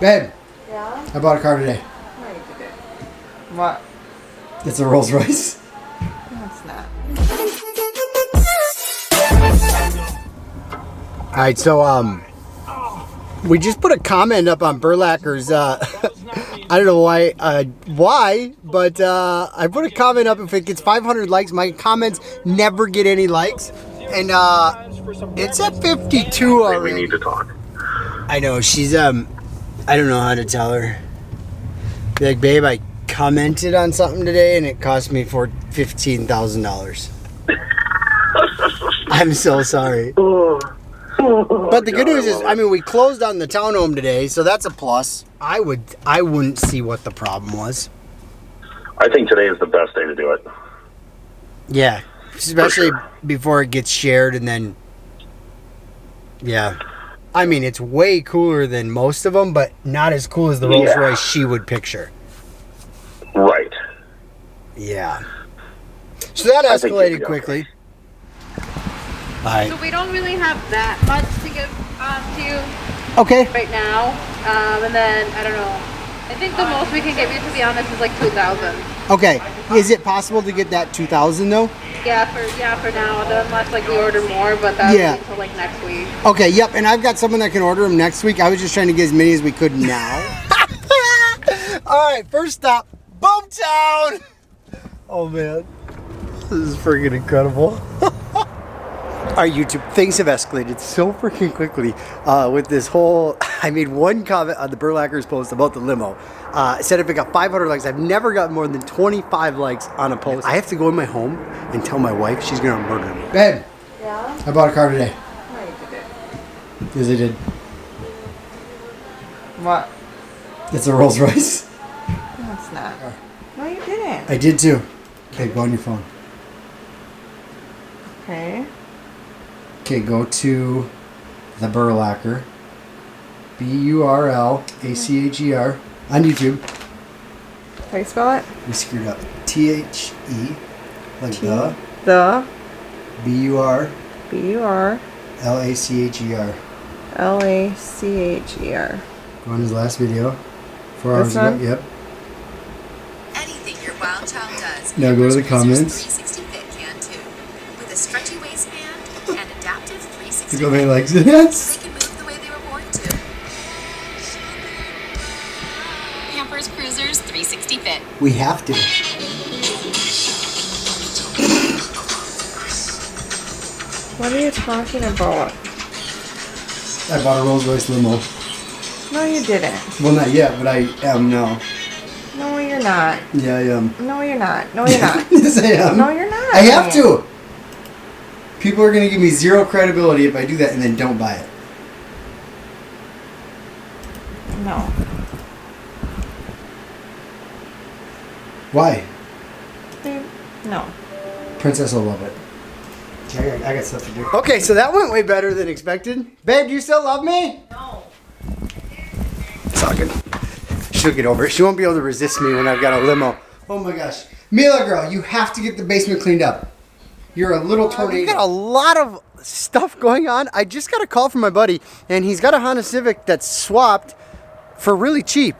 Babe. Yeah? I bought a car today. No, you didn't. What? It's a Rolls Royce. No, it's not. Alright, so we just put a comment up on Burlacher's I don't know why, but I put a comment up. If it gets 500 likes, my comments never get any likes. And it's at 52 already. We need to talk. I know, she's I don't know how to tell her. Be like, babe, I commented on something today and it cost me $15,000. I'm so sorry. But the good news is, I mean, we closed on the townhome today, so that's a plus. I wouldn't see what the problem was. I think today is the best day to do it. Yeah, especially before it gets shared, and then, yeah. I mean, it's way cooler than most of them, but not as cool as the Rolls Royce she would picture. Right. Yeah. So that escalated quickly. So we don't really have that much to give to you right now. And then, I don't know. I think the most we can give you, to be honest, is like $2,000. Okay. Is it possible to get that $2,000 though? Yeah, for now. Unless like we order more, but that'll be until like next week. Okay, yep. And I've got someone that can order them next week. I was just trying to get as many as we could now. All right, first stop, Boomtown. Oh man, this is freaking incredible. Our YouTube, things have escalated so freaking quickly with this whole, I made one comment on the Burlacher's post about the limo. Said if it got 500 likes, I've never gotten more than 25 likes on a post. I have to go in my home and tell my wife she's gonna murder me. Babe. Yeah? I bought a car today. No, you didn't. Yes, I did. What? It's a Rolls Royce. No, it's not. No, you didn't. I did too. Okay, go on your phone. Okay. Okay, go to the Burlacher. Burlacher on YouTube. How do you spell it? We screwed up. T-H-E, like the B-U-R B-U-R L-A-C-H-E-R. L-A-C-H-E-R. Go on his last video. 4 hours This one? ago. Yep. Anything your wild child does. Now go to the comments. 360 Fit can too. With a stretchy waistband and adaptive 360 Look how many likes it They has. can move the way they were born to. Pampers Cruisers 360 Fit. We have to. What are you talking about? I bought a Rolls Royce limo. No, you didn't. Well, not yet, but I am now. No, you're not. Yeah, I am. No, you're not. No, you're not. Yes, I am. No, you're not. I have to. People are going to give me zero credibility if I do that and then don't buy it. No. Why? Babe, no. Princess will love it. Okay, I got stuff to do. Okay, so that went way better than expected. Babe, do you still love me? No. It's all good. She'll get over it. She won't be able to resist me when I've got a limo. Oh my gosh. Mila girl, you have to get the basement cleaned up. You're a little tornado. We've got a lot of stuff going on. I just got a call from my buddy, and he's got a Honda Civic that's swapped for really cheap.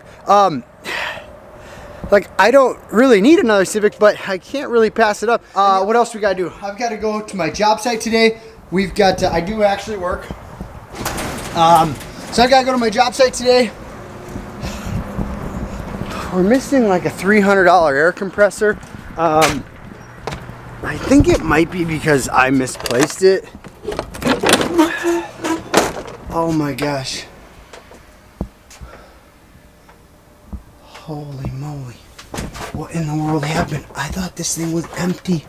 Like, I don't really need another Civic, but I can't really pass it up. What else we gotta do? I've got to go to my job site today. We've got to, I do actually work. So I gotta go to my job site today. We're missing like a $300 air compressor. I think it might be because I misplaced it. Oh my gosh. Holy moly. What in the world happened? I thought this thing was empty.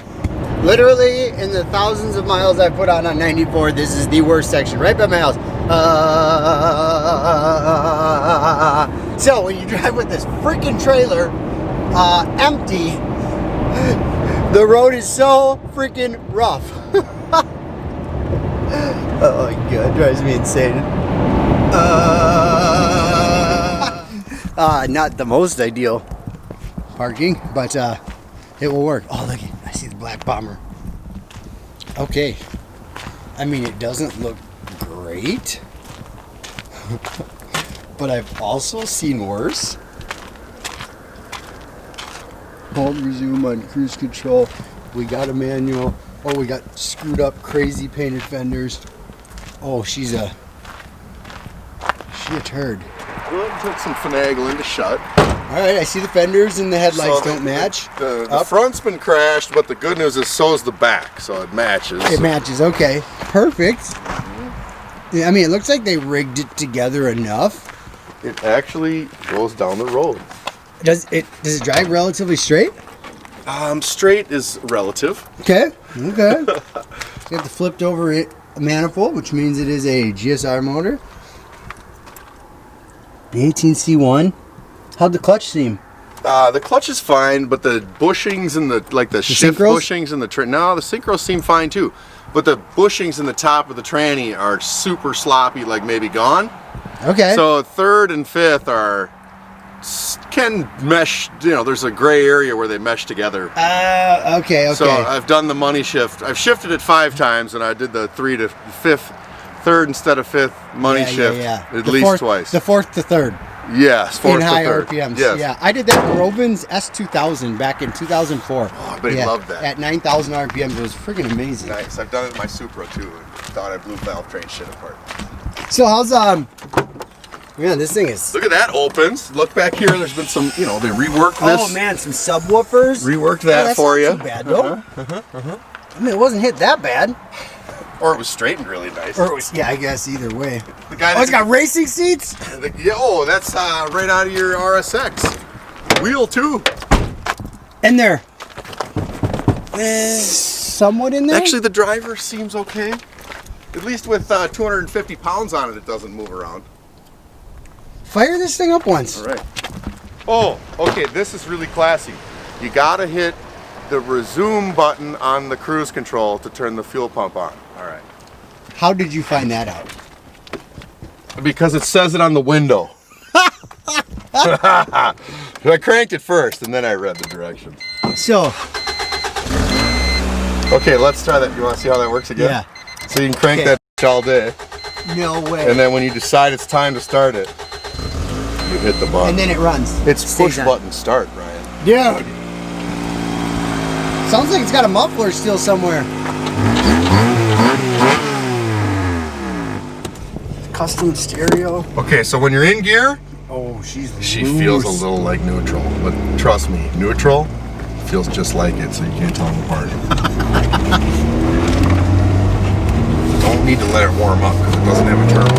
Literally, in the thousands of miles I put on 94, this is the worst section, right by my house. So when you drive with this freaking trailer empty, the road is so freaking rough. Oh my god, drives me insane. Not the most ideal parking, but it will work. Oh, look, I see the black bomber. Okay. I mean, it doesn't look great. but I've also seen worse. Home resume on cruise control. We got a manual. Oh, we got screwed up, crazy painted fenders. Oh, she a turd. Well, it took some finagling to shut. All right, I see the fenders and the headlights don't match. The front's been crashed, but the good news is so is the back, so it matches. It matches, okay. Perfect. Yeah, I mean, it looks like they rigged it together enough. It actually goes down the road. Does it drive relatively straight? Straight is relative. Okay. Okay. It's got the flipped over manifold, which means it is a GSR motor. The 18C1. How'd the clutch seem? The clutch is fine, but the bushings and the shift synchros? bushings and the the synchros seem fine too. But the bushings in the top of the tranny are super sloppy, like maybe gone. Okay. So third and fifth can mesh. You know, there's a gray area where they mesh together. Okay. So I've done the money shift. I've shifted it 5 times, and I did the 3 to 5th, third instead of 5th money shift at least twice. The 4th to 3rd. Yes, 4th in to high 3rd. RPMs. Yes. Yeah, I did that in Robin's S2000 back in 2004. Oh, I bet he loved that. At 9,000 RPMs, it was freaking amazing. Nice. I've done it in my Supra too. Thought I blew valve train shit apart. So how's yeah, this thing is. Look at that opens. Look back here. There's been some, they reworked this. Oh man, some subwoofers. Reworked that for you. Not too bad though. I mean, it wasn't hit that bad. Or it was straightened really nice. Or it was, yeah, I guess either way. The guy it's got racing seats. That's right out of your RSX. Wheel too. And they're somewhat in there. Actually, the driver seems okay. At least with 250 pounds on it, it doesn't move around. Fire this thing up once. All right. Oh, okay. This is really classy. You gotta hit the resume button on the cruise control to turn the fuel pump on. All right. How did you find that out? Because it says it on the window. I cranked it first and then I read the directions. So. Okay, let's try that. You want to see how that works again? Yeah. So you can crank that all day. No way. And then when you decide it's time to start it, you hit the button. And then it runs. It's push button start, Ryan. Dude. Sounds like it's got a muffler still somewhere. Custom stereo. Okay, so when you're in gear, she feels a little like neutral, but trust me, neutral feels just like it, so you can't tell them apart. Don't need to let it warm up because it doesn't have a turbo.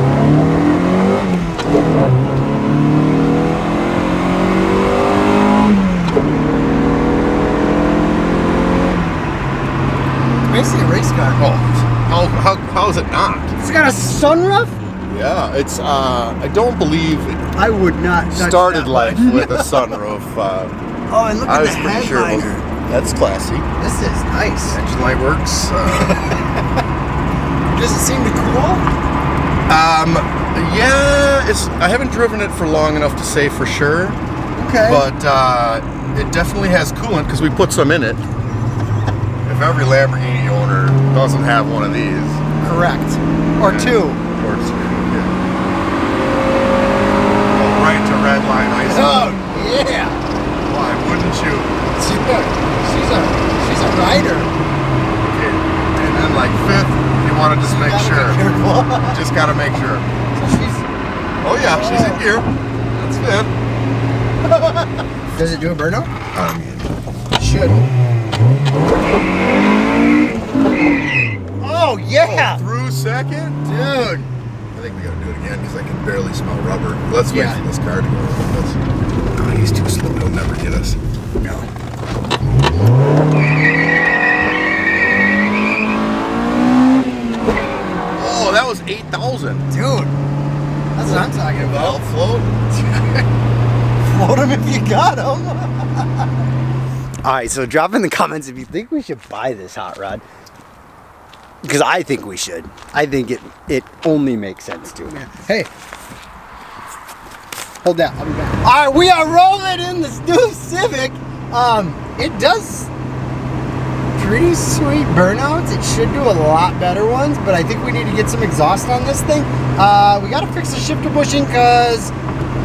Basically a race car. Oh, how is it not? It's got a sunroof? Yeah, it's, I don't believe it I would not touch started that life one. with a sunroof. Oh, and look I at was the pretty sure it headliner. wasn't. That's classy. This is nice. Engine light works. Does it seem to cool? Yeah, I haven't driven it for long enough to say for sure. Okay. But it definitely has coolant because we put some in it. If every Lamborghini owner doesn't have one of these. Correct. Or two. Or two, yeah. Oh, right to red line ice. Oh, yeah. Why wouldn't you? She's a rider. Okay. And then like fifth, you want to just make sure. Just got to make sure. Oh yeah, she's in gear. That's fifth. Does it do a burnout? It should. Oh yeah! Oh, through second? Dude! I think we gotta do it again because I can barely smell rubber. Let's wait for this car to go. Oh, he's too slow. He'll never get us. No. Oh, that was 8,000. Dude! That's what I'm talking about. Well, float. Float him if you got him. Alright, so drop in the comments if you think we should buy this hot rod. Because I think we should. I think it only makes sense to. Yeah. Hey. Hold that. I'll be back. Alright, we are rolling in this new Civic. It does pretty sweet burnouts. It should do a lot better ones, but I think we need to get some exhaust on this thing. We gotta fix the shifter bushing because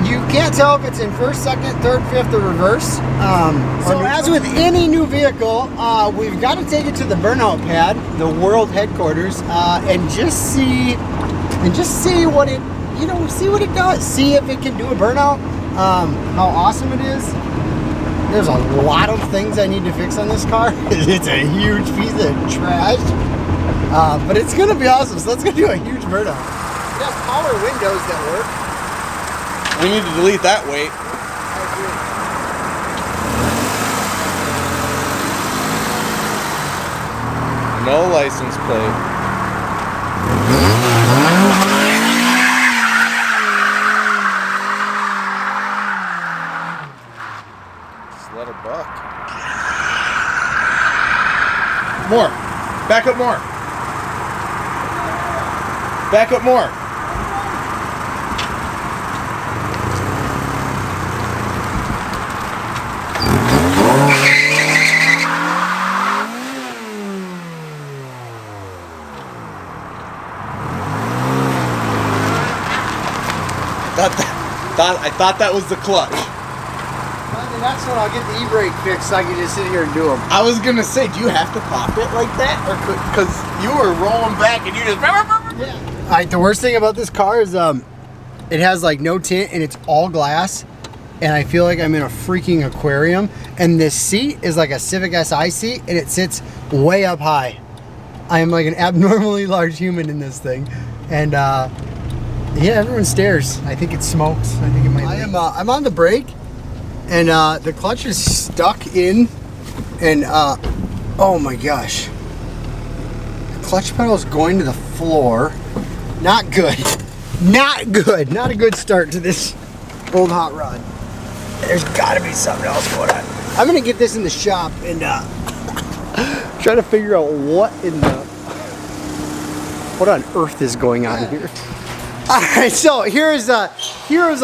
you can't tell if it's in first, second, third, fifth, or reverse. So as with any new vehicle, we've got to take it to the burnout pad, the world headquarters, and just see what it, see what it does. See if it can do a burnout, how awesome it is. There's a lot of things I need to fix on this car. It's a huge piece of trash, but it's gonna be awesome. So let's go do a huge burnout. It has power windows that work. We need to delete that weight. No license plate. Just let her buck. More. Back up more. Back up more. I thought that was the clutch. Well, the next one I'll get the e-brake fixed so I can just sit here and do them. I was gonna say, do you have to pop it like that, or because you were rolling back and you just? Yeah. All right. The worst thing about this car is it has like no tint and it's all glass, and I feel like I'm in a freaking aquarium. And this seat is like a Civic Si seat, and it sits way up high. I am like an abnormally large human in this thing, and yeah, everyone stares. I think it smokes. I think it might. I'm on the brake, and the clutch is stuck in, and oh my gosh, the clutch pedal is going to the floor. Not good. Not good. Not a good start to this old hot rod. There's got to be something else going on. I'm gonna get this in the shop and try to figure out what on earth is going on here. All right, so here's a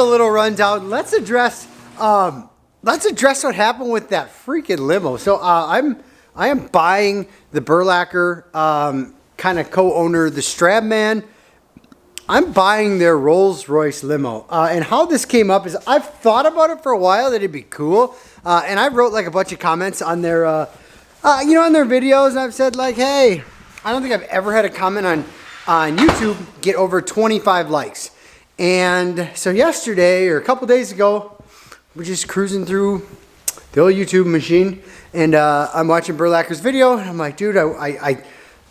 little rundown. Let's address what happened with that freaking limo. So I am buying the Burlacher kind of co-owner, the Stradman. I'm buying their Rolls-Royce limo. And how this came up is I've thought about it for a while that it'd be cool. And I wrote like a bunch of comments on their on their videos, and I've said like, hey, I don't think I've ever had a comment on YouTube get over 25 likes. And so yesterday or a couple days ago, we're just cruising through the old YouTube machine, and I'm watching Burlacher's video, and I'm like, dude, I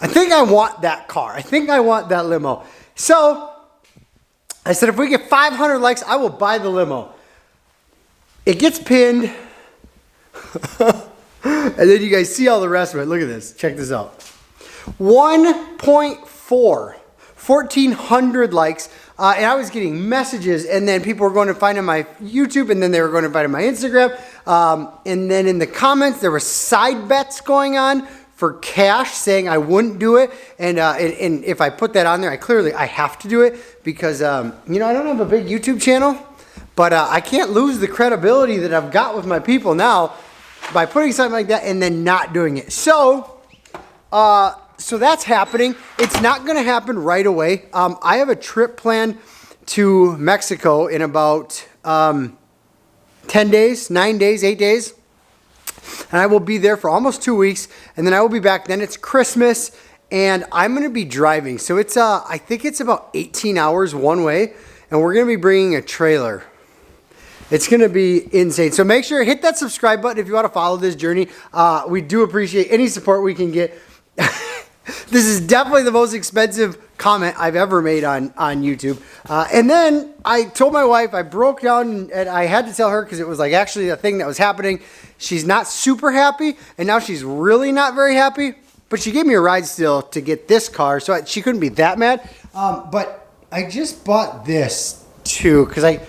think I want that car. I think I want that limo. So I said, if we get 500 likes, I will buy the limo. It gets pinned, and then you guys see all the rest of it. Look at this. Check this out. 1.4, 1,400 likes, and I was getting messages, and then people were going to find on my YouTube, and then they were going to find on my Instagram, and then in the comments there were side bets going on for cash, saying I wouldn't do it, and if I put that on there, I have to do it because I don't have a big YouTube channel, but I can't lose the credibility that I've got with my people now by putting something like that and then not doing it. So that's happening. It's not going to happen right away. I have a trip planned to Mexico in about 10 days, 9 days, 8 days. And I will be there for almost 2 weeks. And then I will be back. Then it's Christmas. And I'm going to be driving. So it's I think it's about 18 hours one way. And we're going to be bringing a trailer. It's going to be insane. So make sure, hit that subscribe button if you want to follow this journey. We do appreciate any support we can get. This is definitely the most expensive comment I've ever made on YouTube. And then I told my wife, I broke down, and I had to tell her because it was like actually a thing that was happening. She's not super happy, and now she's really not very happy. But she gave me a ride still to get this car, so she couldn't be that mad. But I just bought this too because I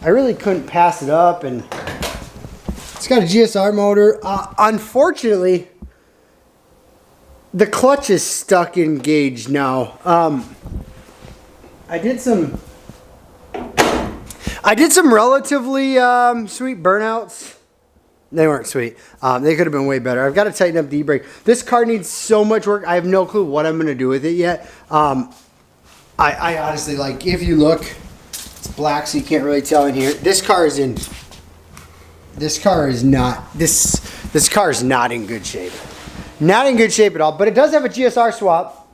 really couldn't pass it up, and it's got a GSR motor. Unfortunately, the clutch is stuck engaged now. I did some relatively sweet burnouts. They weren't sweet. They could have been way better. I've got to tighten up the e-brake. This car needs so much work. I have no clue what I'm going to do with it yet. I honestly, like, if you look, It's black, so you can't really tell in here. This car is not in good shape. Not in good shape at all, but it does have a GSR swap.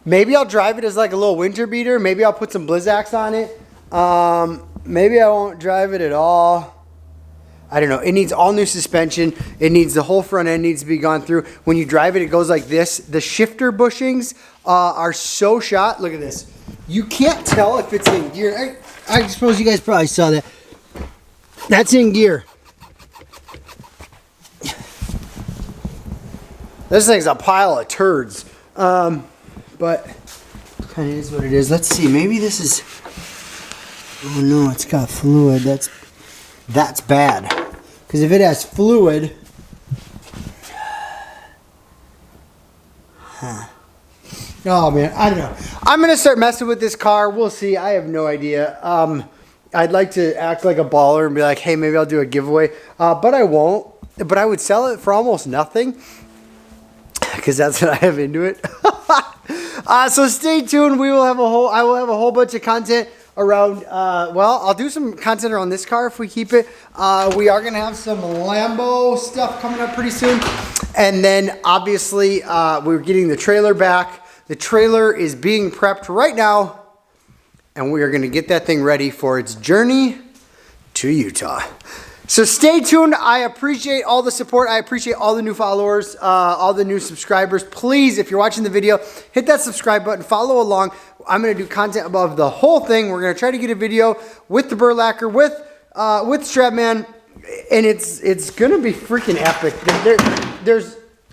Maybe I'll drive it as like a little winter beater. Maybe I'll put some Blizzaks on it. Maybe I won't drive it at all. I don't know. It needs all new suspension. It needs the whole front end needs to be gone through. When you drive it, it goes like this. The shifter bushings are so shot. Look at this. You can't tell if it's in gear. I suppose you guys probably saw that. That's in gear. This thing's a pile of turds. But kind of is what it is. Let's see. Maybe this is... Oh no, it's got fluid. That's bad. Because if it has fluid... Huh. Oh man, I don't know. I'm going to start messing with this car. We'll see. I have no idea. I'd like to act like a baller and be like, hey, maybe I'll do a giveaway. But I won't. But I would sell it for almost nothing. Because that's what I have into it. So stay tuned. I will have a whole bunch of content around, well, I'll do some content around this car if we keep it. We are going to have some Lambo stuff coming up pretty soon. And then obviously we're getting the trailer back. The trailer is being prepped right now. And we are going to get that thing ready for its journey to Utah. So stay tuned. I appreciate all the support. I appreciate all the new followers, all the new subscribers. Please, if you're watching the video, hit that subscribe button. Follow along. I'm going to do content above the whole thing. We're going to try to get a video with the Burlacher, with Stradman, and it's going to be freaking epic.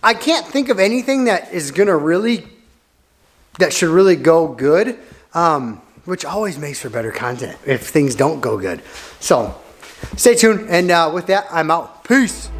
I can't think of anything that is going to that should really go good, which always makes for better content if things don't go good. So... stay tuned, and with that, I'm out. Peace.